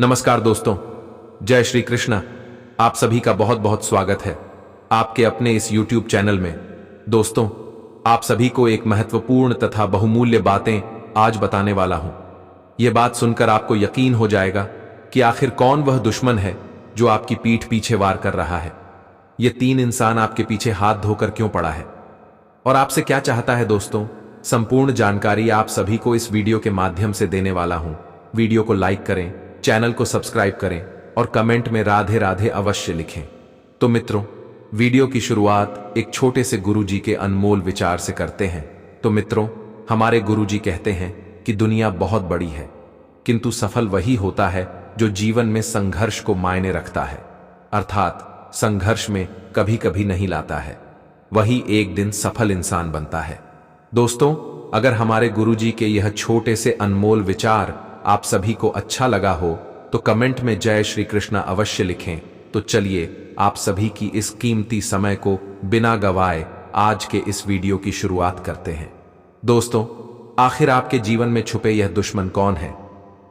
नमस्कार दोस्तों, जय श्री कृष्ण। आप सभी का बहुत बहुत स्वागत है आपके अपने इस YouTube चैनल में। दोस्तों, आप सभी को एक महत्वपूर्ण तथा बहुमूल्य बातें आज बताने वाला हूं। यह बात सुनकर आपको यकीन हो जाएगा कि आखिर कौन वह दुश्मन है जो आपकी पीठ पीछे वार कर रहा है। ये तीन इंसान आपके पीछे हाथ धोकर क्यों पड़ा है और आपसे क्या चाहता है। दोस्तों, संपूर्ण जानकारी आप सभी को इस वीडियो के माध्यम से देने वाला हूं। वीडियो को लाइक करें, चैनल को सब्सक्राइब करें और कमेंट में राधे राधे अवश्य लिखें। तो मित्रों, वीडियो की शुरुआत एक छोटे से गुरुजी के अनमोल विचार से करते हैं। तो मित्रों, हमारे गुरुजी कहते हैं कि दुनिया बहुत बड़ी है, किंतु सफल वही होता है जो जीवन में संघर्ष को मायने रखता है, अर्थात संघर्ष में कभी कभी नहीं लाता है, वही एक दिन सफल इंसान बनता है। दोस्तों, अगर हमारे गुरुजी के यह छोटे से अनमोल विचार आप सभी को अच्छा लगा हो तो कमेंट में जय श्री कृष्ण अवश्य लिखें। तो चलिए आप सभी की इस कीमती समय को बिना गवाए आज के इस वीडियो की शुरुआत करते हैं। दोस्तों, आखिर आपके जीवन में छुपे यह दुश्मन कौन है?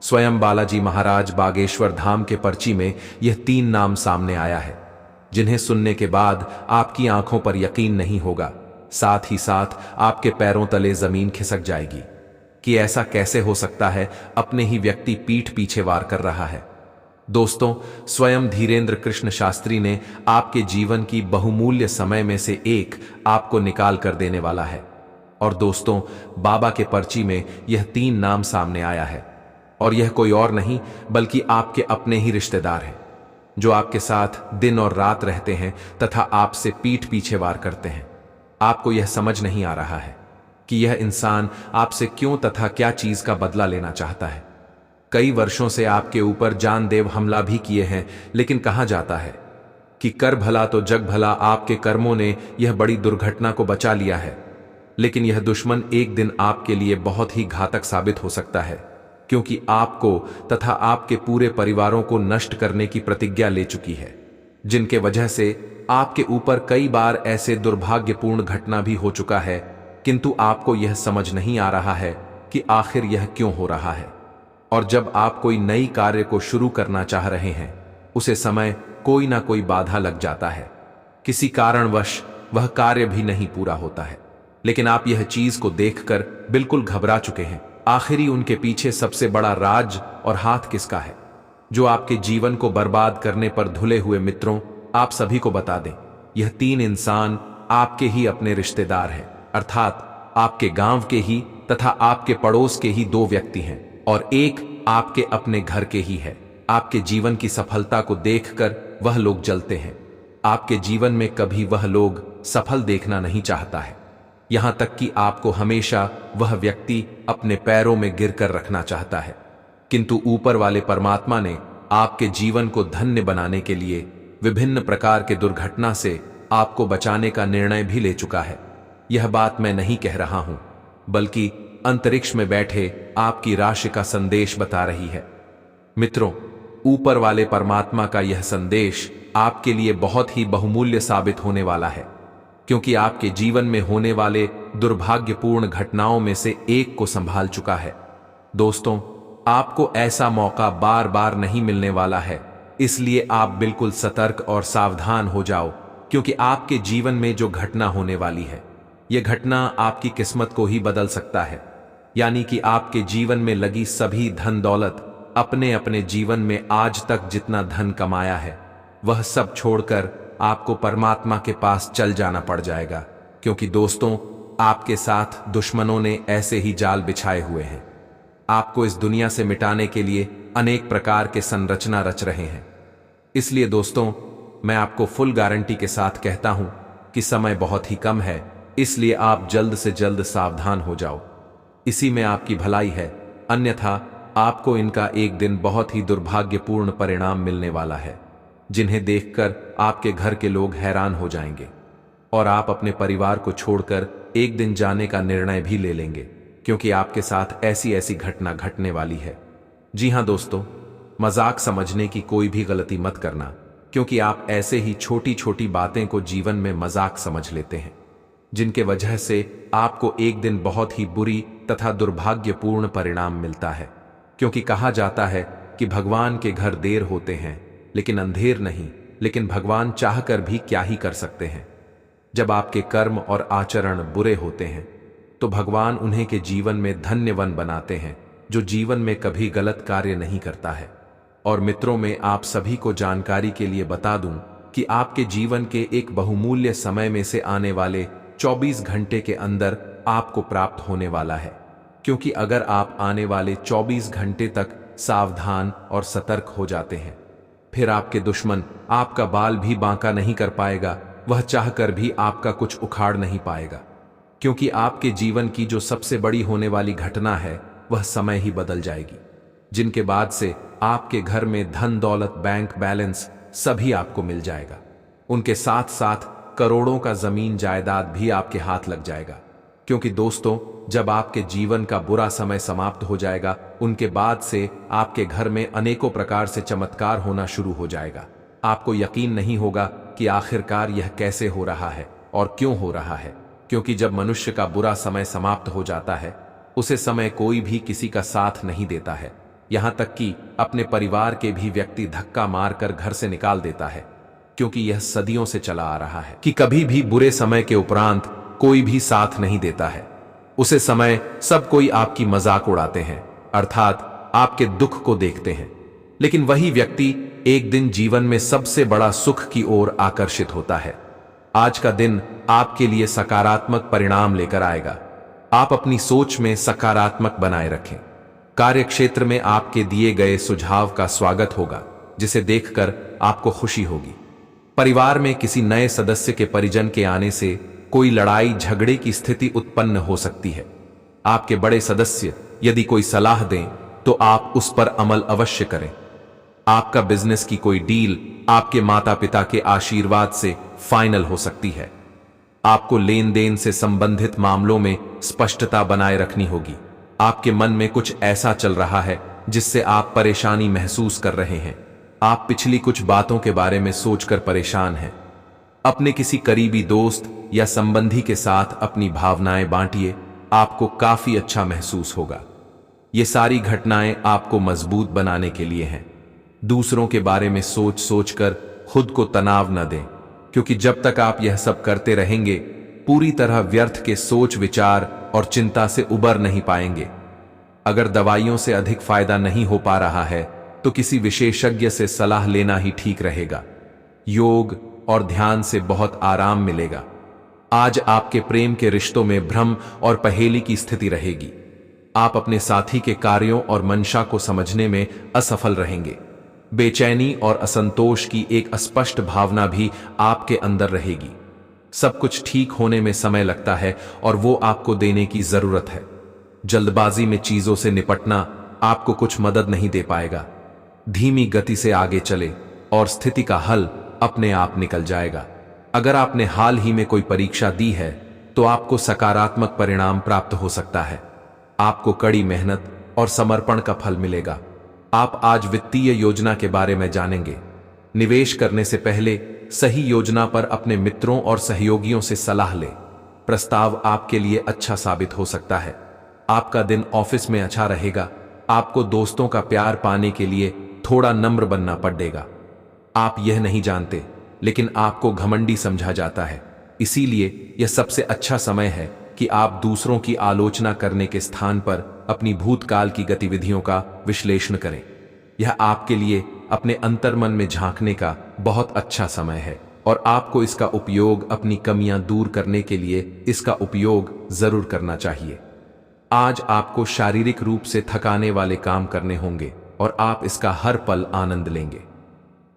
स्वयं बालाजी महाराज बागेश्वर धाम के पर्ची में यह तीन नाम सामने आया है, जिन्हें सुनने के बाद आपकी आंखों पर यकीन नहीं होगा, साथ ही साथ आपके पैरों तले जमीन खिसक जाएगी कि ऐसा कैसे हो सकता है, अपने ही व्यक्ति पीठ पीछे वार कर रहा है। दोस्तों, स्वयं धीरेन्द्र कृष्ण शास्त्री ने आपके जीवन की बहुमूल्य समय में से एक आपको निकाल कर देने वाला है। और दोस्तों, बाबा के पर्ची में यह तीन नाम सामने आया है और यह कोई और नहीं बल्कि आपके अपने ही रिश्तेदार हैं, जो आपके साथ दिन और रात रहते हैं तथा आपसे पीठ पीछे वार करते हैं। आपको यह समझ नहीं आ रहा है कि यह इंसान आपसे क्यों तथा क्या चीज का बदला लेना चाहता है। कई वर्षों से आपके ऊपर जानलेवा हमला भी किए हैं, लेकिन कहा जाता है कि कर भला तो जग भला। आपके कर्मों ने यह बड़ी दुर्घटना को बचा लिया है, लेकिन यह दुश्मन एक दिन आपके लिए बहुत ही घातक साबित हो सकता है, क्योंकि आपको तथा आपके पूरे परिवारों को नष्ट करने की प्रतिज्ञा ले चुकी है, जिनके वजह से आपके ऊपर कई बार ऐसे दुर्भाग्यपूर्ण घटना भी हो चुका है, किंतु आपको यह समझ नहीं आ रहा है कि आखिर यह क्यों हो रहा है। और जब आप कोई नई कार्य को शुरू करना चाह रहे हैं, उसे समय कोई ना कोई बाधा लग जाता है, किसी कारणवश वह कार्य भी नहीं पूरा होता है। लेकिन आप यह चीज को देखकर बिल्कुल घबरा चुके हैं। आखिरी उनके पीछे सबसे बड़ा राज और हाथ किसका है, जो आपके जीवन को बर्बाद करने पर धुले हुए? मित्रों, आप सभी को बता दें, यह तीन इंसान आपके ही अपने रिश्तेदार हैं, अर्थात आपके गांव के ही तथा आपके पड़ोस के ही दो व्यक्ति हैं, और एक आपके अपने घर के ही है। आपके जीवन की सफलता को देखकर वह लोग जलते हैं। आपके जीवन में कभी वह लोग सफल देखना नहीं चाहता है, यहां तक कि आपको हमेशा वह व्यक्ति अपने पैरों में गिरकर रखना चाहता है। किंतु ऊपर वाले परमात्मा ने आपके जीवन को धन्य बनाने के लिए विभिन्न प्रकार के दुर्घटना से आपको बचाने का निर्णय भी ले चुका है। यह बात मैं नहीं कह रहा हूं, बल्कि अंतरिक्ष में बैठे आपकी राशि का संदेश बता रही है। मित्रों, ऊपर वाले परमात्मा का यह संदेश आपके लिए बहुत ही बहुमूल्य साबित होने वाला है, क्योंकि आपके जीवन में होने वाले दुर्भाग्यपूर्ण घटनाओं में से एक को संभाल चुका है। दोस्तों, आपको ऐसा मौका बार बार नहीं मिलने वाला है, इसलिए आप बिल्कुल सतर्क और सावधान हो जाओ, क्योंकि आपके जीवन में जो घटना होने वाली है, यह घटना आपकी किस्मत को ही बदल सकता है। यानी कि आपके जीवन में लगी सभी धन दौलत, अपने अपने जीवन में आज तक जितना धन कमाया है, वह सब छोड़कर आपको परमात्मा के पास चल जाना पड़ जाएगा। क्योंकि दोस्तों, आपके साथ दुश्मनों ने ऐसे ही जाल बिछाए हुए हैं। आपको इस दुनिया से मिटाने के लिए अनेक प्रकार के संरचना रच रहे हैं। इसलिए दोस्तों, मैं आपको फुल गारंटी के साथ कहता हूं कि समय बहुत ही कम है, इसलिए आप जल्द से जल्द सावधान हो जाओ। इसी में आपकी भलाई है, अन्यथा आपको इनका एक दिन बहुत ही दुर्भाग्यपूर्ण परिणाम मिलने वाला है, जिन्हें देखकर आपके घर के लोग हैरान हो जाएंगे और आप अपने परिवार को छोड़कर एक दिन जाने का निर्णय भी ले लेंगे, क्योंकि आपके साथ ऐसी ऐसी घटना घटने वाली है। जी हां दोस्तों, मजाक समझने की कोई भी गलती मत करना, क्योंकि आप ऐसे ही छोटी छोटी बातें को जीवन में मजाक समझ लेते हैं, जिनके वजह से आपको एक दिन बहुत ही बुरी तथा दुर्भाग्यपूर्ण परिणाम मिलता है। क्योंकि कहा जाता है कि भगवान के घर देर होते हैं लेकिन अंधेर नहीं, लेकिन भगवान चाहकर भी क्या ही कर सकते हैं। जब आपके कर्म और आचरण बुरे होते हैं तो भगवान उन्हें के जीवन में धन्यवान बनाते हैं जो जीवन में कभी गलत कार्य नहीं करता है। और मित्रों, में आप सभी को जानकारी के लिए बता दूं कि आपके जीवन के एक बहुमूल्य समय में से आने वाले 24 घंटे के अंदर आपको प्राप्त होने वाला है। क्योंकि अगर आप आने वाले 24 घंटे तक सावधान और सतर्क हो जाते हैं, फिर आपके दुश्मन आपका बाल भी बांका नहीं कर पाएगा, वह चाहकर भी आपका कुछ उखाड़ नहीं पाएगा। क्योंकि आपके जीवन की जो सबसे बड़ी होने वाली घटना है वह समय ही बदल जाएगी, जिनके बाद से आपके घर में धन दौलत, बैंक बैलेंस सभी आपको मिल जाएगा। उनके साथ साथ करोड़ों का जमीन जायदाद भी आपके हाथ लग जाएगा। क्योंकि दोस्तों, जब आपके जीवन का बुरा समय समाप्त हो जाएगा, उनके बाद से आपके घर में अनेकों प्रकार से चमत्कार होना शुरू हो जाएगा। आपको यकीन नहीं होगा कि आखिरकार यह कैसे हो रहा है और क्यों हो रहा है। क्योंकि जब मनुष्य का बुरा समय समाप्त हो जाता है, उसे समय कोई भी किसी का साथ नहीं देता है। यहां तक कि अपने परिवार के भी व्यक्ति धक्का मारकर घर से निकाल देता है। क्योंकि यह सदियों से चला आ रहा है कि कभी भी बुरे समय के उपरांत कोई भी साथ नहीं देता है। उसे समय सब कोई आपकी मजाक उड़ाते हैं, अर्थात आपके दुख को देखते हैं। लेकिन वही व्यक्ति एक दिन जीवन में सबसे बड़ा सुख की ओर आकर्षित होता है। आज का दिन आपके लिए सकारात्मक परिणाम लेकर आएगा। आप अपनी सोच में सकारात्मक बनाए रखें। कार्यक्षेत्र में आपके दिए गए सुझाव का स्वागत होगा, जिसे देखकर आपको खुशी होगी। परिवार में किसी नए सदस्य के परिजन के आने से कोई लड़ाई झगड़े की स्थिति उत्पन्न हो सकती है। आपके बड़े सदस्य यदि कोई सलाह दें तो आप उस पर अमल अवश्य करें। आपका बिजनेस की कोई डील आपके माता पिता के आशीर्वाद से फाइनल हो सकती है। आपको लेन देन से संबंधित मामलों में स्पष्टता बनाए रखनी होगी। आपके मन में कुछ ऐसा चल रहा है जिससे आप परेशानी महसूस कर रहे हैं। आप पिछली कुछ बातों के बारे में सोचकर परेशान हैं। अपने किसी करीबी दोस्त या संबंधी के साथ अपनी भावनाएं बांटिए, आपको काफी अच्छा महसूस होगा। ये सारी घटनाएं आपको मजबूत बनाने के लिए हैं। दूसरों के बारे में सोच सोचकर खुद को तनाव न दें, क्योंकि जब तक आप यह सब करते रहेंगे, पूरी तरह व्यर्थ के सोच विचार और चिंता से उबर नहीं पाएंगे। अगर दवाइयों से अधिक फायदा नहीं हो पा रहा है तो किसी विशेषज्ञ से सलाह लेना ही ठीक रहेगा। योग और ध्यान से बहुत आराम मिलेगा। आज आपके प्रेम के रिश्तों में भ्रम और पहेली की स्थिति रहेगी। आप अपने साथी के कार्यों और मंशा को समझने में असफल रहेंगे। बेचैनी और असंतोष की एक अस्पष्ट भावना भी आपके अंदर रहेगी। सब कुछ ठीक होने में समय लगता है और वो आपको देने की जरूरत है। जल्दबाजी में चीजों से निपटना आपको कुछ मदद नहीं दे पाएगा। धीमी गति से आगे चले और स्थिति का हल अपने आप निकल जाएगा। अगर आपने हाल ही में कोई परीक्षा दी है तो आपको सकारात्मक परिणाम प्राप्त हो सकता है। आपको कड़ी मेहनत और समर्पण का फल मिलेगा। आप आज वित्तीय योजना के बारे में जानेंगे। निवेश करने से पहले सही योजना पर अपने मित्रों और सहयोगियों से सलाह लें। प्रस्ताव आपके लिए अच्छा साबित हो सकता है। आपका दिन ऑफिस में अच्छा रहेगा। आपको दोस्तों का प्यार पाने के लिए थोड़ा नम्र बनना पड़ेगा। आप यह नहीं जानते, लेकिन आपको घमंडी समझा जाता है। इसीलिए यह सबसे अच्छा समय है कि आप दूसरों की आलोचना करने के स्थान पर अपनी भूतकाल की गतिविधियों का विश्लेषण करें। यह आपके लिए अपने अंतर्मन में झांकने का बहुत अच्छा समय है और आपको इसका उपयोग अपनी कमियां दूर करने के लिए इसका उपयोग जरूर करना चाहिए। आज आपको शारीरिक रूप से थकाने वाले काम करने होंगे और आप इसका हर पल आनंद लेंगे।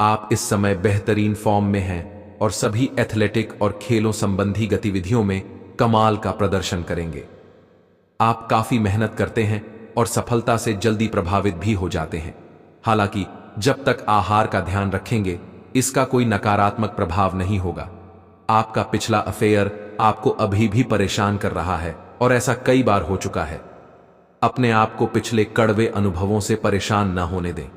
आप इस समय बेहतरीन फॉर्म में हैं और सभी एथलेटिक और खेलों संबंधी गतिविधियों में कमाल का प्रदर्शन करेंगे। आप काफी मेहनत करते हैं और सफलता से जल्दी प्रभावित भी हो जाते हैं। हालांकि जब तक आहार का ध्यान रखेंगे, इसका कोई नकारात्मक प्रभाव नहीं होगा। आपका पिछला अफेयर आपको अभी भी परेशान कर रहा है और ऐसा कई बार हो चुका है। अपने आप को पिछले कड़वे अनुभवों से परेशान न होने दें।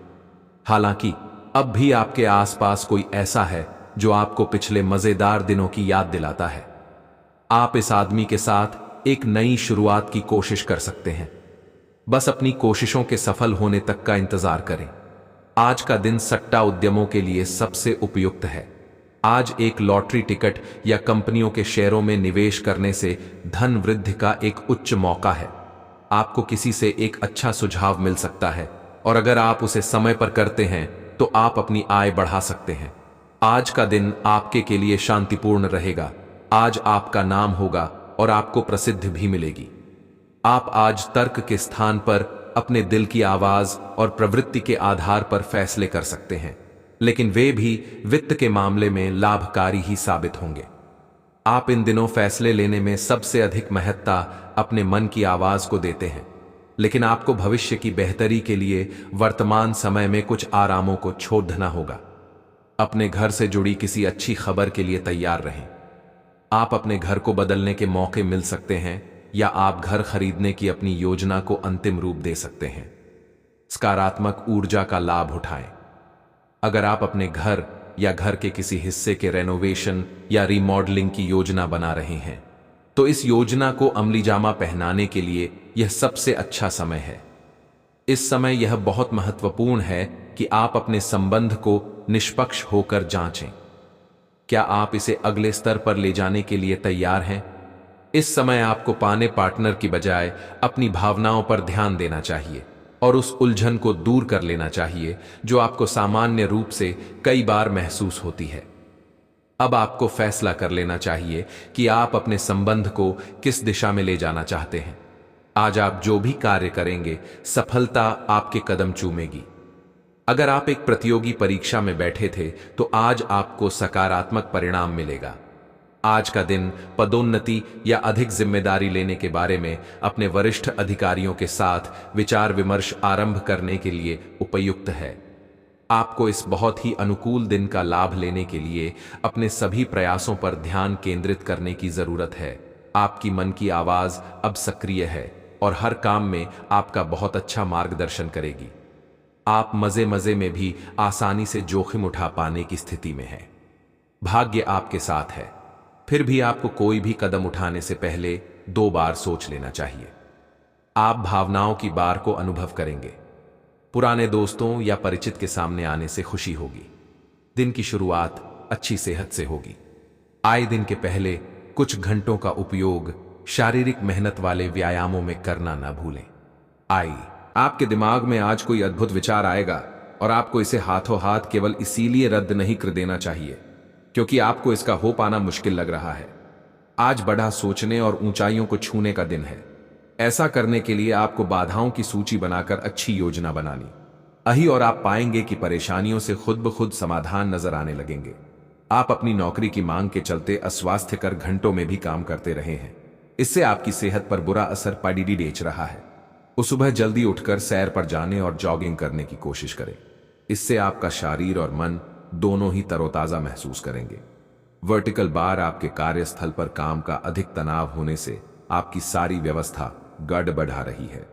हालांकि अब भी आपके आसपास कोई ऐसा है जो आपको पिछले मजेदार दिनों की याद दिलाता है। आप इस आदमी के साथ एक नई शुरुआत की कोशिश कर सकते हैं। बस अपनी कोशिशों के सफल होने तक का इंतजार करें। आज का दिन सट्टा उद्यमों के लिए सबसे उपयुक्त है। आज एक लॉटरी टिकट या कंपनियों के शेयरों में निवेश करने से धन वृद्धि का एक उच्च मौका है। आपको किसी से एक अच्छा सुझाव मिल सकता है और अगर आप उसे समय पर करते हैं तो आप अपनी आय बढ़ा सकते हैं। आज का दिन आपके के लिए शांतिपूर्ण रहेगा। आज आपका नाम होगा और आपको प्रसिद्धि भी मिलेगी। आप आज तर्क के स्थान पर अपने दिल की आवाज और प्रवृत्ति के आधार पर फैसले कर सकते हैं, लेकिन वे भी वित्त के मामले में लाभकारी ही साबित होंगे। आप इन दिनों फैसले लेने में सबसे अधिक महत्ता अपने मन की आवाज को देते हैं, लेकिन आपको भविष्य की बेहतरी के लिए वर्तमान समय में कुछ आरामों को छोड़ना होगा। अपने घर से जुड़ी किसी अच्छी खबर के लिए तैयार रहें। आप अपने घर को बदलने के मौके मिल सकते हैं या आप घर खरीदने की अपनी योजना को अंतिम रूप दे सकते हैं। सकारात्मक ऊर्जा का लाभ उठाएं। अगर आप अपने घर या घर के किसी हिस्से के रेनोवेशन या रिमॉडलिंग की योजना बना रहे हैं, तो इस योजना को अमली जामा पहनाने के लिए यह सबसे अच्छा समय है। इस समय यह बहुत महत्वपूर्ण है कि आप अपने संबंध को निष्पक्ष होकर जांचें। क्या आप इसे अगले स्तर पर ले जाने के लिए तैयार हैं? इस समय आपको पाने पार्टनर की बजाय अपनी भावनाओं पर ध्यान देना चाहिए और उस उलझन को दूर कर लेना चाहिए जो आपको सामान्य रूप से कई बार महसूस होती है। अब आपको फैसला कर लेना चाहिए कि आप अपने संबंध को किस दिशा में ले जाना चाहते हैं। आज आप जो भी कार्य करेंगे, सफलता आपके कदम चूमेगी। अगर आप एक प्रतियोगी परीक्षा में बैठे थे, तो आज आपको सकारात्मक परिणाम मिलेगा। आज का दिन पदोन्नति या अधिक जिम्मेदारी लेने के बारे में अपने वरिष्ठ अधिकारियों के साथ विचार विमर्श आरंभ करने के लिए उपयुक्त है। आपको इस बहुत ही अनुकूल दिन का लाभ लेने के लिए अपने सभी प्रयासों पर ध्यान केंद्रित करने की जरूरत है। आपकी मन की आवाज अब सक्रिय है और हर काम में आपका बहुत अच्छा मार्गदर्शन करेगी। आप मजे मजे में भी आसानी से जोखिम उठा पाने की स्थिति में हैं। भाग्य आपके साथ है, फिर भी आपको कोई भी कदम उठाने से पहले 2 बार सोच लेना चाहिए। आप भावनाओं की बार को अनुभव करेंगे। पुराने दोस्तों या परिचित के सामने आने से खुशी होगी। दिन की शुरुआत अच्छी सेहत से होगी। आए दिन के पहले कुछ घंटों का उपयोग शारीरिक मेहनत वाले व्यायामों में करना न भूलें। आपके दिमाग में आज कोई अद्भुत विचार आएगा और आपको इसे हाथों हाथ केवल इसीलिए रद्द नहीं कर देना चाहिए क्योंकि आपको इसका हो पाना मुश्किल लग रहा है। आज बड़ा सोचने और ऊंचाइयों को छूने का दिन है। ऐसा करने के लिए आपको बाधाओं की सूची बनाकर अच्छी योजना बनानी और आप पाएंगे कि परेशानियों से खुद ब खुद समाधान नजर आने लगेंगे। आप अपनी नौकरी की मांग के चलते अस्वास्थ्यकर घंटों में भी काम करते रहे हैं। इससे आपकी सेहत पर बुरा असर पड़ रहा है। उस सुबह जल्दी उठकर सैर पर जाने और जॉगिंग करने की कोशिश करें। इससे आपका शरीर और मन दोनों ही तरोताजा महसूस करेंगे। वर्टिकल बार आपके कार्यस्थल पर काम का अधिक तनाव होने से आपकी सारी व्यवस्था गड़बड़ा रही है।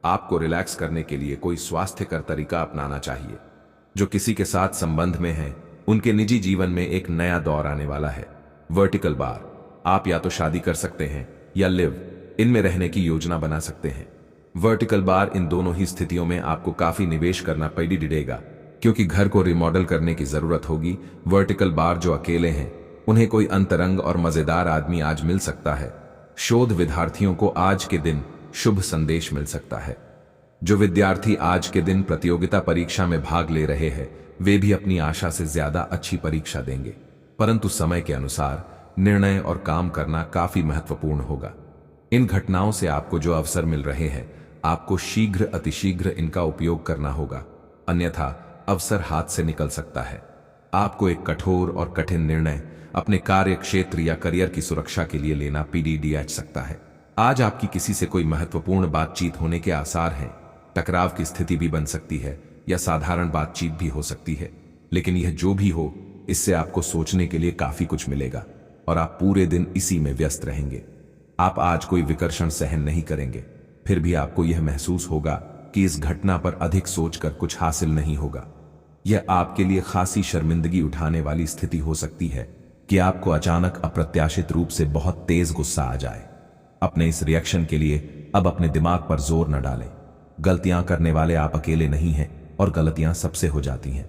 आपको रिलैक्स करने के लिए कोई स्वास्थ्यकर तरीका अपनाना चाहिए। जो किसी के साथ संबंध में है, उनके निजी जीवन में एक नया दौर आने वाला है। वर्टिकल बार, आप या तो शादी कर सकते हैं या लिव इनमें रहने की योजना बना सकते हैं। वर्टिकल बार, इन दोनों ही स्थितियों में आपको काफी निवेश करना पड़ेगा क्योंकि घर को रिमॉडल करने की जरूरत होगी। वर्टिकल बार जो अकेले हैं, उन्हें कोई अंतरंग और मजेदार आदमी आज मिल सकता है। शोध विद्यार्थियों को आज के दिन शुभ संदेश मिल सकता है। जो विद्यार्थी आज के दिन प्रतियोगिता परीक्षा में भाग ले रहे हैं, वे भी अपनी आशा से ज्यादा अच्छी परीक्षा देंगे, परंतु समय के अनुसार निर्णय और काम करना काफी महत्वपूर्ण होगा। इन घटनाओं से आपको जो अवसर मिल रहे हैं, आपको शीघ्र अतिशीघ्र इनका उपयोग करना होगा, अन्यथा अवसर हाथ से निकल सकता है। आपको एक कठोर और कठिन निर्णय अपने कार्य क्षेत्र या करियर की सुरक्षा के लिए लेना पड़ सकता है। आज आपकी किसी से कोई महत्वपूर्ण बातचीत होने के आसार हैं। टकराव की स्थिति भी बन सकती है या साधारण बातचीत भी हो सकती है, लेकिन यह जो भी हो, इससे आपको सोचने के लिए काफी कुछ मिलेगा और आप पूरे दिन इसी में व्यस्त रहेंगे। आप आज कोई विकर्षण सहन नहीं करेंगे, फिर भी आपको यह महसूस होगा कि इस घटना पर अधिक सोचकर कुछ हासिल नहीं होगा। यह आपके लिए खासी शर्मिंदगी उठाने वाली स्थिति हो सकती है कि आपको अचानक अप्रत्याशित रूप से बहुत तेज गुस्सा आ जाए। अपने इस रिएक्शन के लिए अब अपने दिमाग पर जोर न डालें। गलतियां करने वाले आप अकेले नहीं हैं और गलतियां सबसे हो जाती हैं।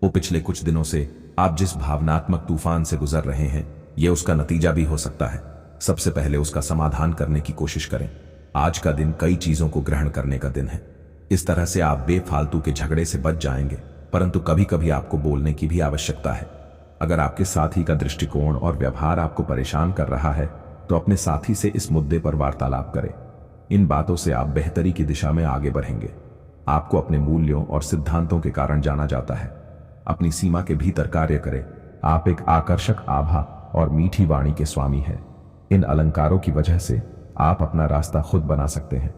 वो पिछले कुछ दिनों से आप जिस भावनात्मक तूफान से गुजर रहे हैं, ये उसका नतीजा भी हो सकता है। सबसे पहले उसका समाधान करने की कोशिश करें। आज का दिन कई चीजों को ग्रहण करने का दिन है। इस तरह से आप बेफालतू के झगड़े से बच जाएंगे, परंतु कभी कभी आपको बोलने की भी आवश्यकता है। अगर आपके साथी का दृष्टिकोण और व्यवहार आपको परेशान कर रहा है, तो अपने साथी से इस मुद्दे पर वार्तालाप करें। इन बातों से आप बेहतरी की दिशा में आगे बढ़ेंगे। आपको अपने मूल्यों और सिद्धांतों के कारण जाना जाता है। अपनी सीमा के भीतर कार्य करें। आप एक आकर्षक आभा और मीठी वाणी के स्वामी हैं। इन अलंकारों की वजह से आप अपना रास्ता खुद बना सकते हैं।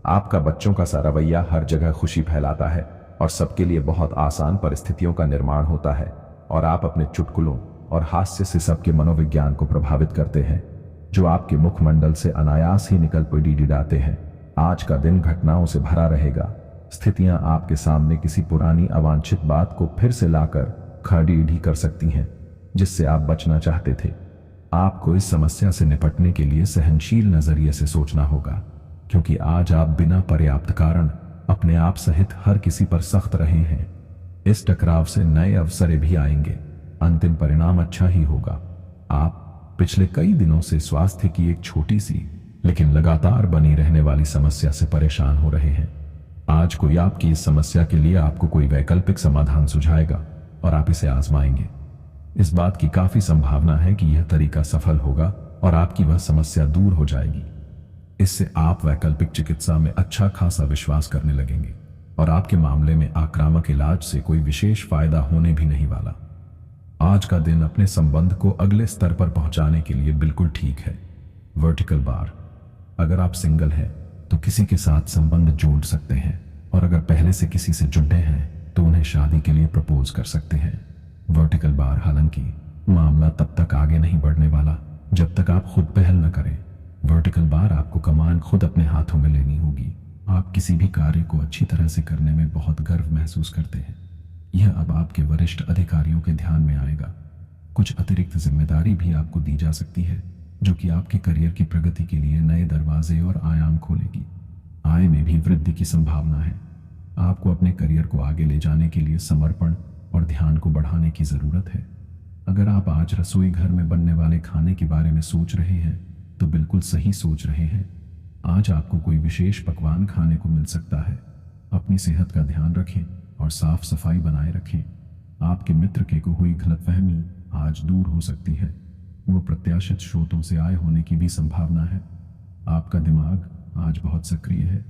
आपका बच्चों का सा रवैया हर जगह खुशी फैलाता है और सबके लिए बहुत आसान परिस्थितियों का निर्माण होता है, और आप अपने चुटकुलों और हास्य से सबके मनोविज्ञान को प्रभावित करते हैं, जो आपके मुखमंडल से अनायास ही निकल डिडाते हैं। आज का दिन घटनाओं से भरा रहेगा। स्थितियां आपके सामने किसी पुरानी अवांछित बात को फिर से लाकर खड़ी कर सकती हैं, जिससे आप बचना चाहते थे। आपको इस समस्या से निपटने के लिए सहनशील नजरिए से सोचना होगा, क्योंकि आज आप बिना पर्याप्त कारण अपने आप सहित हर किसी पर सख्त रहे हैं। इस टकराव से नए अवसर भी आएंगे। अंतिम परिणाम अच्छा ही होगा। आप पिछले कई दिनों से स्वास्थ्य की एक छोटी सी लेकिन लगातार बनी रहने वाली समस्या से परेशान हो रहे हैं। आज कोई आपकी इस समस्या के लिए आपको कोई वैकल्पिक समाधान सुझाएगा और आप इसे आजमाएंगे। इस बात की काफी संभावना है कि यह तरीका सफल होगा और आपकी वह समस्या दूर हो जाएगी। इससे आप वैकल्पिक चिकित्सा में अच्छा खासा विश्वास करने लगेंगे और आपके मामले में आक्रामक इलाज से कोई विशेष फायदा होने भी नहीं वाला। आज का दिन अपने संबंध को अगले स्तर पर पहुंचाने के लिए बिल्कुल ठीक है। Vertical bar. अगर आप सिंगल हैं तो किसी के साथ संबंध जोड़ सकते हैं, और अगर पहले से किसी से जुड़े हैं तो उन्हें शादी के लिए प्रपोज कर सकते हैं। Vertical bar. हालांकि मामला तब तक आगे नहीं बढ़ने वाला जब तक आप खुद पहल न करें। Vertical bar. आपको कमान खुद अपने हाथों में लेनी होगी। आप किसी भी कार्य को अच्छी तरह से करने में बहुत गर्व महसूस करते हैं। यह अब आपके वरिष्ठ अधिकारियों के ध्यान में आएगा। कुछ अतिरिक्त जिम्मेदारी भी आपको दी जा सकती है, जो कि आपके करियर की प्रगति के लिए नए दरवाजे और आयाम खोलेगी। आय में भी वृद्धि की संभावना है। आपको अपने करियर को आगे ले जाने के लिए समर्पण और ध्यान को बढ़ाने की जरूरत है। अगर आप आज रसोई घर में बनने वाले खाने के बारे में सोच रहे हैं तो बिल्कुल सही सोच रहे हैं। आज आपको कोई विशेष पकवान खाने को मिल सकता है। अपनी सेहत का ध्यान रखें और साफ सफाई बनाए रखें। आपके मित्र के को हुई गलतफहमी आज दूर हो सकती है। वो प्रत्याशित स्रोतों से आय होने की भी संभावना है। आपका दिमाग आज बहुत सक्रिय है।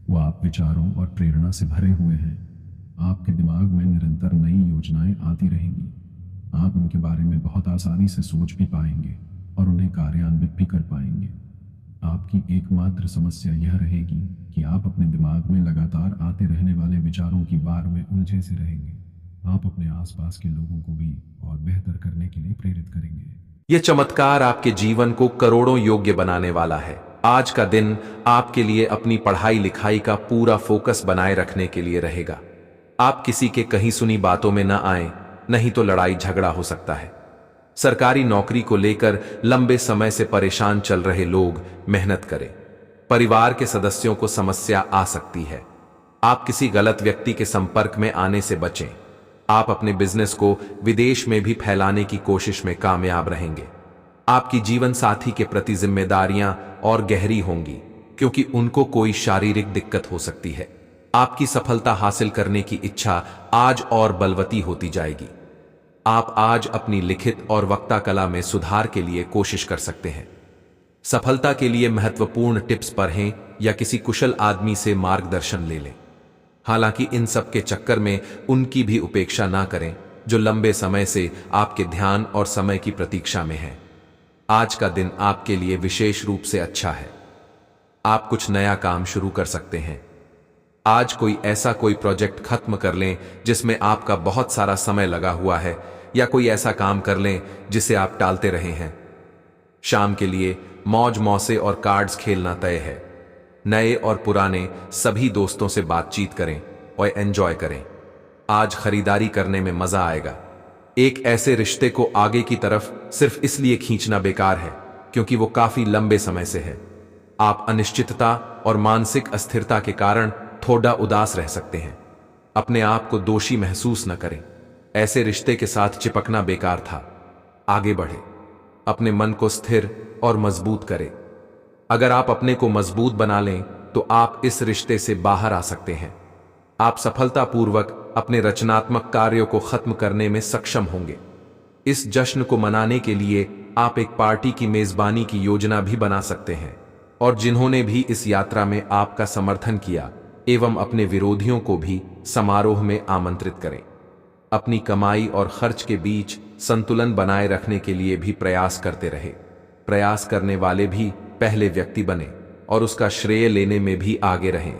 वो आप विचारों और प्रेरणा से भरे हुए हैं। आपके दिमाग में निरंतर नई योजनाएं आती रहेंगी। आप उनके बारे में बहुत आसानी से सोच भी पाएंगे और उन्हें कार्यान्वित भी कर पाएंगे। आपकी एकमात्र समस्या यह रहेगी कि आप अपने दिमाग में लगातार आते रहने वाले विचारों की बार में उलझे से रहेंगे। आप अपने आसपास के लोगों को भी और बेहतर करने के लिए प्रेरित करेंगे। यह चमत्कार आपके जीवन को करोड़ों योग्य बनाने वाला है। आज का दिन आपके लिए अपनी पढ़ाई लिखाई का पूरा फोकस बनाए रखने के लिए रहेगा। आप किसी के कहीं सुनी बातों में न आए, नहीं तो लड़ाई झगड़ा हो सकता है। सरकारी नौकरी को लेकर लंबे समय से परेशान चल रहे लोग मेहनत करें। परिवार के सदस्यों को समस्या आ सकती है। आप किसी गलत व्यक्ति के संपर्क में आने से बचें। आप अपने बिजनेस को विदेश में भी फैलाने की कोशिश में कामयाब रहेंगे। आपकी जीवन साथी के प्रति जिम्मेदारियां और गहरी होंगी, क्योंकि उनको कोई शारीरिक दिक्कत हो सकती है। आपकी सफलता हासिल करने की इच्छा आज और बलवती होती जाएगी। आप आज अपनी लिखित और वक्ता कला में सुधार के लिए कोशिश कर सकते हैं। सफलता के लिए महत्वपूर्ण टिप्स पढ़ें या किसी कुशल आदमी से मार्गदर्शन ले लें। हालांकि इन सब के चक्कर में उनकी भी उपेक्षा ना करें जो लंबे समय से आपके ध्यान और समय की प्रतीक्षा में हैं। आज का दिन आपके लिए विशेष रूप से अच्छा है। आप कुछ नया काम शुरू कर सकते हैं। आज कोई प्रोजेक्ट खत्म कर लें जिसमें आपका बहुत सारा समय लगा हुआ है, या कोई ऐसा काम कर लें जिसे आप टालते रहे हैं। शाम के लिए मौज मौसे और कार्ड्स खेलना तय है। नए और पुराने सभी दोस्तों से बातचीत करें और एंजॉय करें। आज खरीदारी करने में मजा आएगा। एक ऐसे रिश्ते को आगे की तरफ सिर्फ इसलिए खींचना बेकार है क्योंकि वो काफी लंबे समय से है। आप अनिश्चितता और मानसिक अस्थिरता के कारण थोड़ा उदास रह सकते हैं। अपने आप को दोषी महसूस न करें। ऐसे रिश्ते के साथ चिपकना बेकार था। आगे बढ़े, अपने मन को स्थिर और मजबूत करें। अगर आप अपने को मजबूत बना लें तो आप इस रिश्ते से बाहर आ सकते हैं। आप सफलतापूर्वक अपने रचनात्मक कार्यों को खत्म करने में सक्षम होंगे। इस जश्न को मनाने के लिए आप एक पार्टी की मेजबानी की योजना भी बना सकते हैं और जिन्होंने भी इस यात्रा में आपका समर्थन किया एवं अपने विरोधियों को भी समारोह में आमंत्रित करें। अपनी कमाई और खर्च के बीच संतुलन बनाए रखने के लिए भी प्रयास करते रहे। प्रयास करने वाले भी पहले व्यक्ति बने और उसका श्रेय लेने में भी आगे रहें।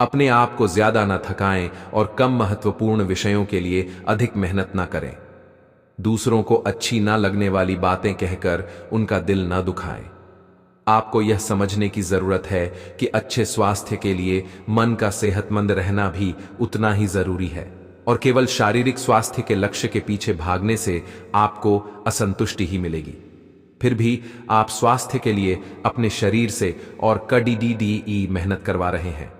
अपने आप को ज्यादा न थकाएं और कम महत्वपूर्ण विषयों के लिए अधिक मेहनत न करें। दूसरों को अच्छी ना लगने वाली बातें कहकर उनका दिल न दुखाएं। आपको यह समझने की जरूरत है कि अच्छे स्वास्थ्य के लिए मन का सेहतमंद रहना भी उतना ही जरूरी है और केवल शारीरिक स्वास्थ्य के लक्ष्य के पीछे भागने से आपको असंतुष्टि ही मिलेगी। फिर भी आप स्वास्थ्य के लिए अपने शरीर से और कड़ी मेहनत करवा रहे हैं।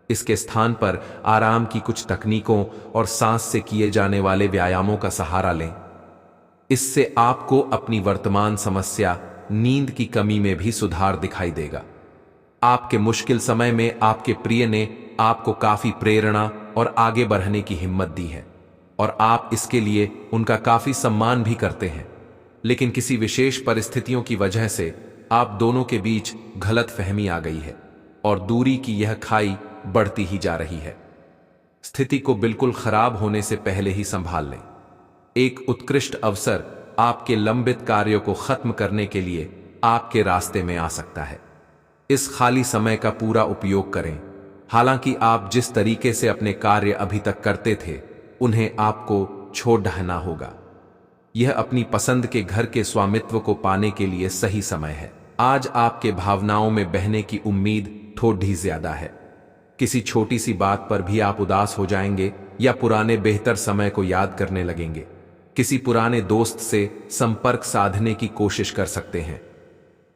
इसके स्थान पर आराम की कुछ तकनीकों और सांस से किए जाने वाले व्यायामों का सहारा लें। इससे आपको अपनी वर्तमान समस्या नींद की कमी में भी सुधार दिखाई देगा। आपके मुश्किल समय में आपके प्रिय ने आपको काफी प्रेरणा और आगे बढ़ने की हिम्मत दी है और आप इसके लिए उनका काफी सम्मान भी करते हैं। लेकिन किसी विशेष परिस्थितियों की वजह से आप दोनों के बीच गलतफहमी आ गई है और दूरी की यह खाई बढ़ती ही जा रही है। स्थिति को बिल्कुल खराब होने से पहले ही संभाल लें। एक उत्कृष्ट अवसर आपके लंबित कार्यों को खत्म करने के लिए आपके रास्ते में आ सकता है। इस खाली समय का पूरा उपयोग करें। हालांकि आप जिस तरीके से अपने कार्य अभी तक करते थे उन्हें आपको छोड़ देना होगा। यह अपनी पसंद के घर के स्वामित्व को पाने के लिए सही समय है। आज आपके भावनाओं में बहने की उम्मीद थोड़ी ज्यादा है। किसी छोटी सी बात पर भी आप उदास हो जाएंगे या पुराने बेहतर समय को याद करने लगेंगे। किसी पुराने दोस्त से संपर्क साधने की कोशिश कर सकते हैं।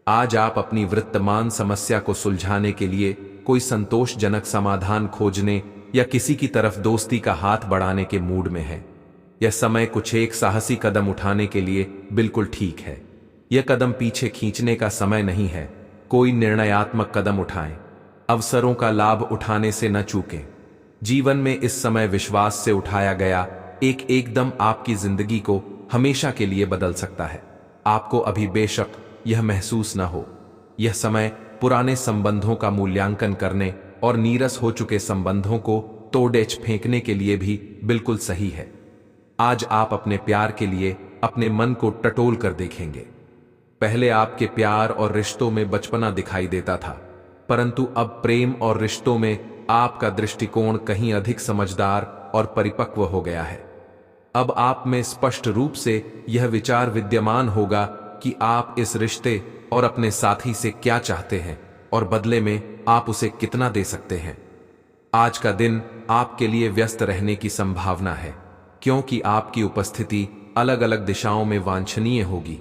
आज आप अपनी वर्तमान समस्या को सुलझाने के लिए कोई संतोषजनक समाधान खोजने या किसी की तरफ दोस्ती का हाथ बढ़ाने के मूड में है। यह समय कुछ एक साहसी कदम उठाने के लिए बिल्कुल ठीक है। यह कदम पीछे खींचने का समय नहीं है। कोई निर्णयात्मक कदम उठाएं। अवसरों का लाभ उठाने से न चूकें। जीवन में इस समय विश्वास से उठाया गया एकदम आपकी जिंदगी को हमेशा के लिए बदल सकता है। आपको अभी बेशक यह महसूस न हो। यह समय पुराने संबंधों का मूल्यांकन करने और नीरस हो चुके संबंधों को तोड़ फेंकने के लिए भी बिल्कुल सही है। आज आप अपने प्यार के लिए अपने मन को टटोल कर देखेंगे। पहले आपके प्यार और रिश्तों में बचपना दिखाई देता था, परंतु अब प्रेम और रिश्तों में आपका दृष्टिकोण कहीं अधिक समझदार और परिपक्व हो गया है। अब आप में स्पष्ट रूप से यह विचार विद्यमान होगा कि आप इस रिश्ते और अपने साथी से क्या चाहते हैं और बदले में आप उसे कितना दे सकते हैं। आज का दिन आपके लिए व्यस्त रहने की संभावना है, क्योंकि आपकी उपस्थिति अलग अलग दिशाओं में वांछनीय होगी।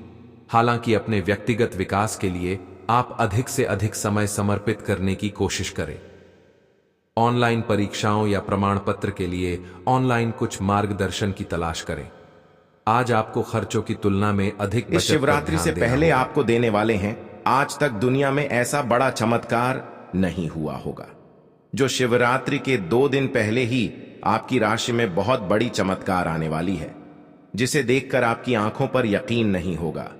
हालांकि अपने व्यक्तिगत विकास के लिए आप अधिक से अधिक समय समर्पित करने की कोशिश करें। ऑनलाइन परीक्षाओं या प्रमाण पत्र के लिए ऑनलाइन कुछ मार्गदर्शन की तलाश करें। आज आपको खर्चों की तुलना में अधिक इस शिवरात्रि से पहले आपको देने वाले हैं। आज तक दुनिया में ऐसा बड़ा चमत्कार नहीं हुआ होगा जो शिवरात्रि के 2 दिन पहले ही आपकी राशि में बहुत बड़ी चमत्कार आने वाली है, जिसे देखकर आपकी आंखों पर यकीन नहीं होगा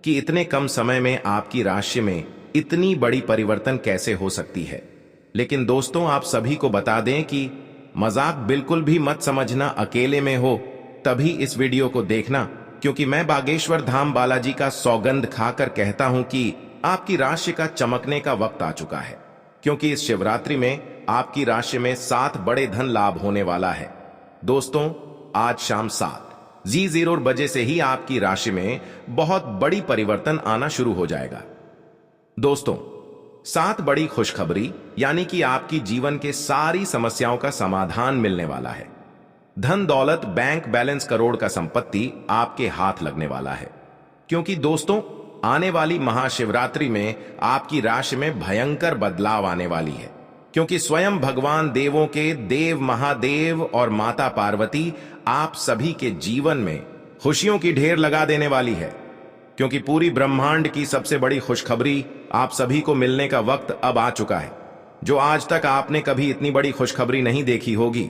कि इतने कम समय में आपकी राशि में इतनी बड़ी परिवर्तन कैसे हो सकती है। लेकिन दोस्तों, आप सभी को बता दें कि मजाक बिल्कुल भी मत समझना। अकेले में हो तभी इस वीडियो को देखना, क्योंकि मैं बागेश्वर धाम बालाजी का सौगंध खाकर कहता हूं कि आपकी राशि का चमकने का वक्त आ चुका है। क्योंकि इस शिवरात्रि में आपकी राशि में 7 बड़े धन लाभ होने वाला है। दोस्तों, आज शाम 7:00 बजे से ही आपकी राशि में बहुत बड़ी परिवर्तन आना शुरू हो जाएगा। दोस्तों, 7 बड़ी खुशखबरी, यानी कि आपकी जीवन के सारी समस्याओं का समाधान मिलने वाला है। धन दौलत, बैंक बैलेंस, करोड़ का संपत्ति आपके हाथ लगने वाला है। क्योंकि दोस्तों, आने वाली महाशिवरात्रि में आपकी राशि में भयंकर बदलाव आने वाली है। क्योंकि स्वयं भगवान देवों के देव महादेव और माता पार्वती आप सभी के जीवन में खुशियों की ढेर लगा देने वाली है। क्योंकि पूरी ब्रह्मांड की सबसे बड़ी खुशखबरी आप सभी को मिलने का वक्त अब आ चुका है। जो आज तक आपने कभी इतनी बड़ी खुशखबरी नहीं देखी होगी,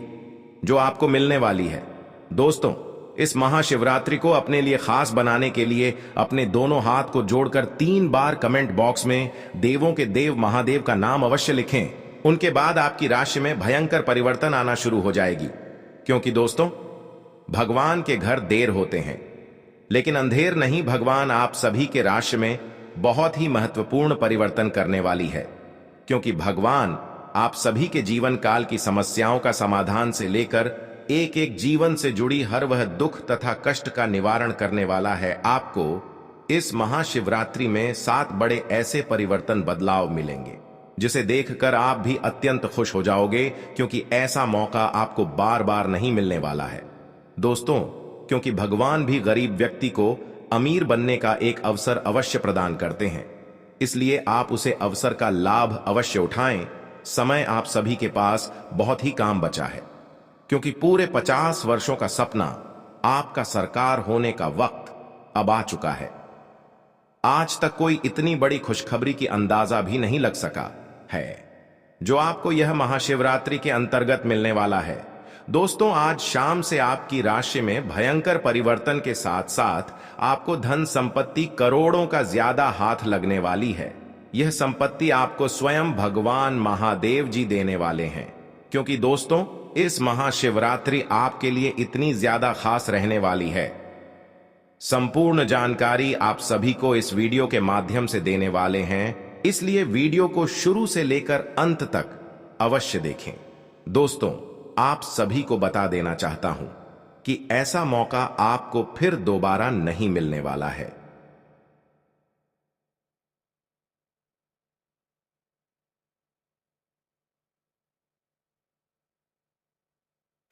जो आपको मिलने वाली है। दोस्तों, इस महाशिवरात्रि को अपने लिए खास बनाने के लिए अपने दोनों हाथ को जोड़कर 3 बार कमेंट बॉक्स में देवों के देव महादेव का नाम अवश्य लिखें। उनके बाद आपकी राशि में भयंकर परिवर्तन आना शुरू हो जाएगी। क्योंकि दोस्तों, भगवान के घर देर होते हैं, लेकिन अंधेर नहीं। भगवान आप सभी के राशि में बहुत ही महत्वपूर्ण परिवर्तन करने वाली है। क्योंकि भगवान आप सभी के जीवन काल की समस्याओं का समाधान से लेकर एक एक जीवन से जुड़ी हर वह दुख तथा कष्ट का निवारण करने वाला है। आपको इस महाशिवरात्रि में 7 बड़े ऐसे परिवर्तन बदलाव मिलेंगे जिसे देखकर आप भी अत्यंत खुश हो जाओगे, क्योंकि ऐसा मौका आपको बार बार नहीं मिलने वाला है। दोस्तों, क्योंकि भगवान भी गरीब व्यक्ति को अमीर बनने का एक अवसर अवश्य प्रदान करते हैं, इसलिए आप उसे अवसर का लाभ अवश्य उठाएं। समय आप सभी के पास बहुत ही काम बचा है, क्योंकि पूरे 50 वर्षों का सपना आपका सरकार होने का वक्त अब आ चुका है। आज तक कोई इतनी बड़ी खुशखबरी की अंदाजा भी नहीं लग सका है जो आपको यह महाशिवरात्रि के अंतर्गत मिलने वाला है। दोस्तों, आज शाम से आपकी राशि में भयंकर परिवर्तन के साथ साथ आपको धन संपत्ति करोड़ों का ज्यादा हाथ लगने वाली है। यह संपत्ति आपको स्वयं भगवान महादेव जी देने वाले हैं। क्योंकि दोस्तों, इस महाशिवरात्रि आपके लिए इतनी ज्यादा खास रहने वाली है। संपूर्ण जानकारी आप सभी को इस वीडियो के माध्यम से देने वाले हैं, इसलिए वीडियो को शुरू से लेकर अंत तक अवश्य देखें। दोस्तों, आप सभी को बता देना चाहता हूं कि ऐसा मौका आपको फिर दोबारा नहीं मिलने वाला है।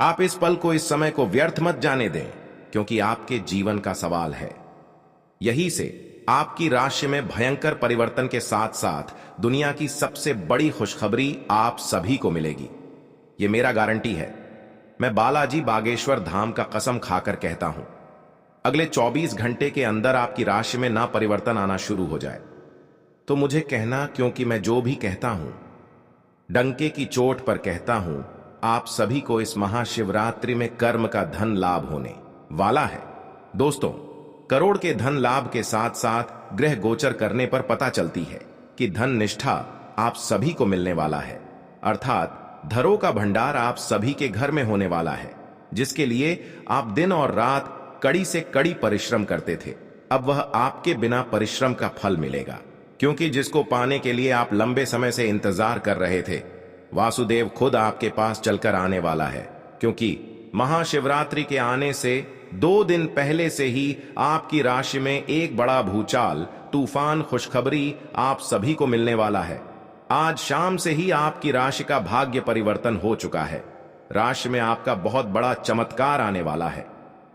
आप इस पल को, इस समय को व्यर्थ मत जाने दें, क्योंकि आपके जीवन का सवाल है। यही से आपकी राशि में भयंकर परिवर्तन के साथ साथ दुनिया की सबसे बड़ी खुशखबरी आप सभी को मिलेगी। यह मेरा गारंटी है। मैं बालाजी बागेश्वर धाम का कसम खाकर कहता हूं, अगले 24 घंटे के अंदर आपकी राशि में ना परिवर्तन आना शुरू हो जाए तो मुझे कहना, क्योंकि मैं जो भी कहता हूं डंके की चोट पर कहता हूं। आप सभी को इस महाशिवरात्रि में कर्म का धन लाभ होने वाला है। दोस्तों, करोड़ के धन लाभ के साथ साथ ग्रह गोचर करने पर पता चलती है कि धन निष्ठा आप सभी को मिलने वाला है। अर्थात धरों का भंडार आप सभी के घर में होने वाला है, जिसके लिए आप दिन और रात कड़ी से कड़ी परिश्रम करते थे। अब वह आपके बिना परिश्रम का फल मिलेगा, क्योंकि जिसको पाने के लिए आप लंबे समय से इंतजार कर रहे थे, वासुदेव खुद आपके पास चलकर आने वाला है। क्योंकि महाशिवरात्रि के आने से 2 दिन पहले से ही आपकी राशि में एक बड़ा भूचाल, तूफान, खुशखबरी आप सभी को मिलने वाला है। आज शाम से ही आपकी राशि का भाग्य परिवर्तन हो चुका है। राशि में आपका बहुत बड़ा चमत्कार आने वाला है,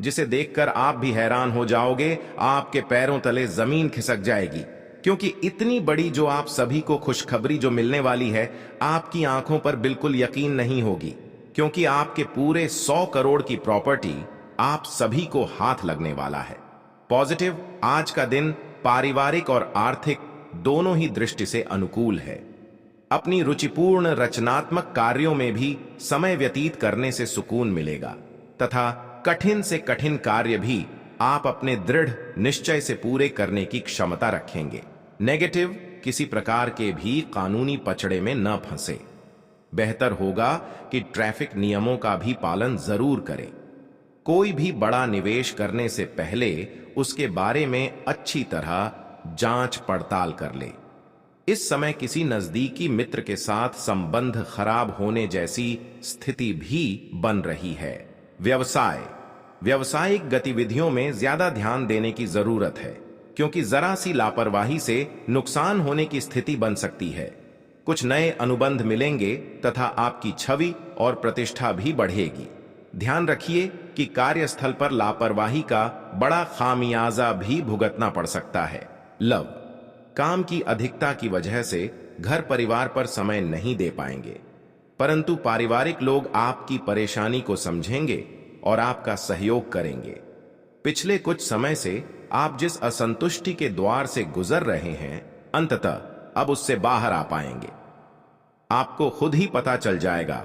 जिसे देखकर आप भी हैरान हो जाओगे। आपके पैरों तले जमीन खिसक जाएगी, क्योंकि इतनी बड़ी जो आप सभी को खुशखबरी जो मिलने वाली है, आपकी आंखों पर बिल्कुल यकीन नहीं होगी। क्योंकि आपके पूरे 100 करोड़ की प्रॉपर्टी आप सभी को हाथ लगने वाला है। पॉजिटिव, आज का दिन पारिवारिक और आर्थिक दोनों ही दृष्टि से अनुकूल है। अपनी रुचिपूर्ण रचनात्मक कार्यों में भी समय व्यतीत करने से सुकून मिलेगा तथा कठिन से कठिन कार्य भी आप अपने दृढ़ निश्चय से पूरे करने की क्षमता रखेंगे। नेगेटिव, किसी प्रकार के भी कानूनी पचड़े में न फंसे। बेहतर होगा कि ट्रैफिक नियमों का भी पालन जरूर करें। कोई भी बड़ा निवेश करने से पहले उसके बारे में अच्छी तरह जांच पड़ताल कर ले। इस समय किसी नजदीकी मित्र के साथ संबंध खराब होने जैसी स्थिति भी बन रही है। व्यवसाय, व्यावसायिक गतिविधियों में ज्यादा ध्यान देने की जरूरत है, क्योंकि जरा सी लापरवाही से नुकसान होने की स्थिति बन सकती है। कुछ नए अनुबंध मिलेंगे तथा आपकी छवि और प्रतिष्ठा भी बढ़ेगी। ध्यान रखिए कि कार्यस्थल पर लापरवाही का बड़ा खामियाजा भी भुगतना पड़ सकता है। लव, काम की अधिकता की वजह से घर परिवार पर समय नहीं दे पाएंगे, परंतु पारिवारिक लोग आपकी परेशानी को समझेंगे और आपका सहयोग करेंगे। पिछले कुछ समय से आप जिस असंतुष्टि के द्वार से गुजर रहे हैं, अंततः अब उससे बाहर आ पाएंगे। आपको खुद ही पता चल जाएगा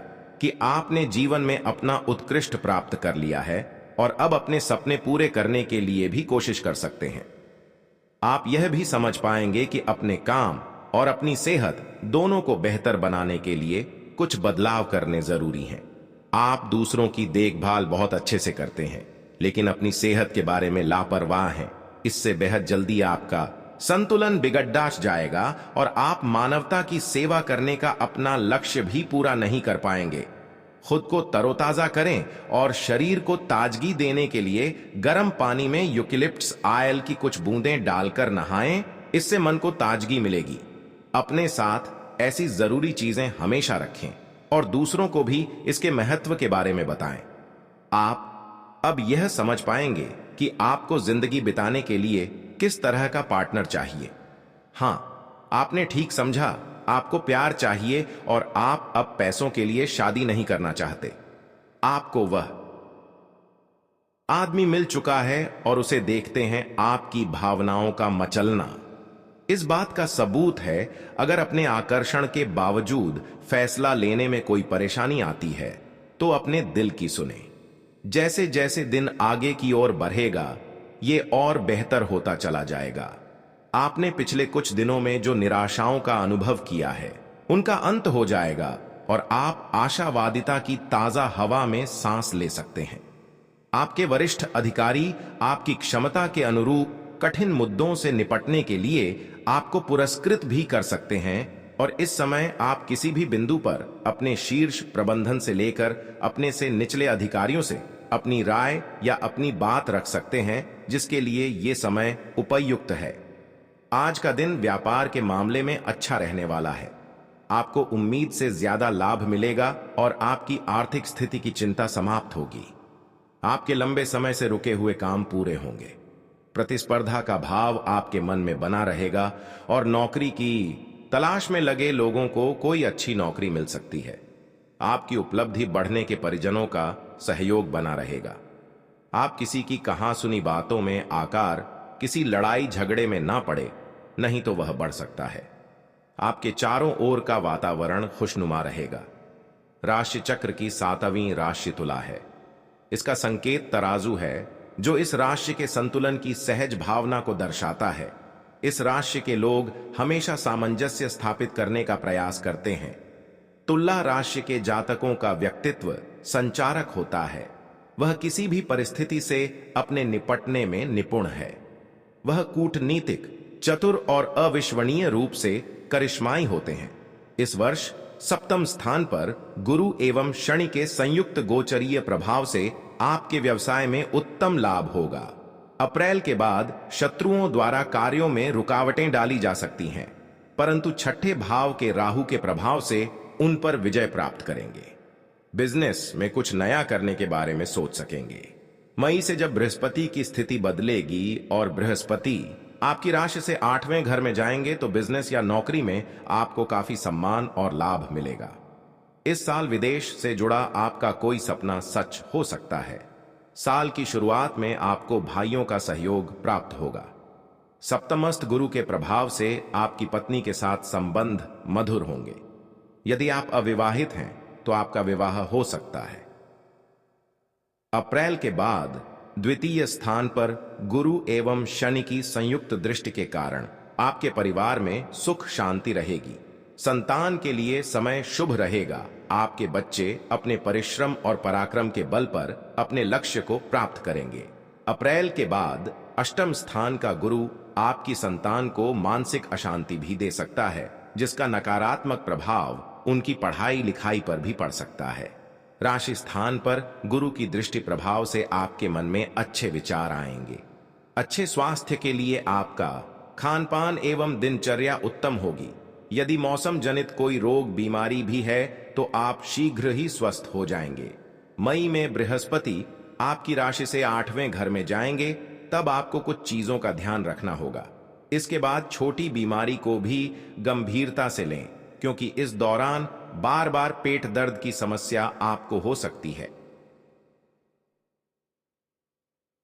कि आपने जीवन में अपना उत्कृष्ट प्राप्त कर लिया है और अब अपने सपने पूरे करने के लिए भी कोशिश कर सकते हैं। आप यह भी समझ पाएंगे कि अपने काम और अपनी सेहत दोनों को बेहतर बनाने के लिए कुछ बदलाव करने जरूरी हैं। आप दूसरों की देखभाल बहुत अच्छे से करते हैं, लेकिन अपनी सेहत के बारे में लापरवाह हैं। इससे बेहद जल्दी आपका संतुलन बिगड़ जाएगा और आप मानवता की सेवा करने का अपना लक्ष्य भी पूरा नहीं कर पाएंगे। खुद को तरोताजा करें और शरीर को ताजगी देने के लिए गर्म पानी में यूकेलिप्टस ऑयल की कुछ बूंदें डालकर नहाएं। इससे मन को ताजगी मिलेगी। अपने साथ ऐसी जरूरी चीजें हमेशा रखें और दूसरों को भी इसके महत्व के बारे में बताएं। आप अब यह समझ पाएंगे कि आपको जिंदगी बिताने के लिए किस तरह का पार्टनर चाहिए। हां, आपने ठीक समझा, आपको प्यार चाहिए और आप अब पैसों के लिए शादी नहीं करना चाहते। आपको वह आदमी मिल चुका है और उसे देखते हैं आपकी भावनाओं का मचलना। इस बात का सबूत है, अगर अपने आकर्षण के बावजूद फैसला लेने में कोई परेशानी आती है तो अपने दिल की सुने। जैसे जैसे दिन आगे की ओर बढ़ेगा, ये और बेहतर होता चला जाएगा। आपने पिछले कुछ दिनों में जो निराशाओं का अनुभव किया है, उनका अंत हो जाएगा और आप आशावादिता की ताजा हवा में सांस ले सकते हैं। आपके वरिष्ठ अधिकारी आपकी क्षमता के अनुरूप कठिन मुद्दों से निपटने के लिए आपको पुरस्कृत भी कर सकते हैं और इस समय आप किसी भी बिंदु पर अपने शीर्ष प्रबंधन से लेकर अपने से निचले अधिकारियों से अपनी राय या अपनी बात रख सकते हैं, जिसके लिए यह समय उपयुक्त है। आज का दिन व्यापार के मामले में अच्छा रहने वाला है। आपको उम्मीद से ज्यादा लाभ मिलेगा और आपकी आर्थिक स्थिति की चिंता समाप्त होगी। आपके लंबे समय से रुके हुए काम पूरे होंगे। प्रतिस्पर्धा का भाव आपके मन में बना रहेगा और नौकरी की तलाश में लगे लोगों को कोई अच्छी नौकरी मिल सकती है। आपकी उपलब्धि बढ़ने के परिजनों का सहयोग बना रहेगा। आप किसी की कहा सुनी बातों में आकर किसी लड़ाई झगड़े में ना पड़े, नहीं तो वह बढ़ सकता है। आपके चारों ओर का वातावरण खुशनुमा रहेगा। राशि चक्र की 7वीं राशि तुला है। इसका संकेत तराजू है, जो इस राशि के संतुलन की सहज भावना को दर्शाता है। इस राशि के लोग हमेशा सामंजस्य स्थापित करने का प्रयास करते हैं। तुला राशि के जातकों का व्यक्तित्व संचारक होता है। वह किसी भी परिस्थिति से अपने निपटने में निपुण है। वह कूटनीतिक, चतुर और अविश्वसनीय रूप से करिश्माई होते हैं। इस वर्ष 7वें स्थान पर गुरु एवं शनि के संयुक्त गोचरीय प्रभाव से आपके व्यवसाय में उत्तम लाभ होगा। अप्रैल के बाद शत्रुओं द्वारा कार्यों में रुकावटें डाली जा सकती हैं, परंतु छठे भाव के राहु के प्रभाव से उन पर विजय प्राप्त करेंगे। बिजनेस में कुछ नया करने के बारे में सोच सकेंगे। मई से जब बृहस्पति की स्थिति बदलेगी और बृहस्पति आपकी राशि से 8वें घर में जाएंगे, तो बिजनेस या नौकरी में आपको काफी सम्मान और लाभ मिलेगा। इस साल विदेश से जुड़ा आपका कोई सपना सच हो सकता है। साल की शुरुआत में आपको भाइयों का सहयोग प्राप्त होगा। सप्तमस्थ गुरु के प्रभाव से आपकी पत्नी के साथ संबंध मधुर होंगे। यदि आप अविवाहित हैं तो आपका विवाह हो सकता है। अप्रैल के बाद द्वितीय स्थान पर गुरु एवं शनि की संयुक्त दृष्टि के कारण आपके परिवार में सुख शांति रहेगी। संतान के लिए समय शुभ रहेगा। आपके बच्चे अपने परिश्रम और पराक्रम के बल पर अपने लक्ष्य को प्राप्त करेंगे। अप्रैल के बाद 8वें स्थान का गुरु आपकी संतान को मानसिक अशांति भी दे सकता है, जिसका नकारात्मक प्रभाव उनकी पढ़ाई लिखाई पर भी पड़ सकता है। राशि स्थान पर गुरु की दृष्टि प्रभाव से आपके मन में अच्छे विचार आएंगे। अच्छे स्वास्थ्य के लिए आपका खान पान एवं दिनचर्या उत्तम होगी। यदि मौसम जनित कोई रोग बीमारी भी है तो आप शीघ्र ही स्वस्थ हो जाएंगे। मई में बृहस्पति आपकी राशि से 8वें घर में जाएंगे, तब आपको कुछ चीजों का ध्यान रखना होगा। इसके बाद छोटी बीमारी को भी गंभीरता से लें, क्योंकि इस दौरान बार बार पेट दर्द की समस्या आपको हो सकती है।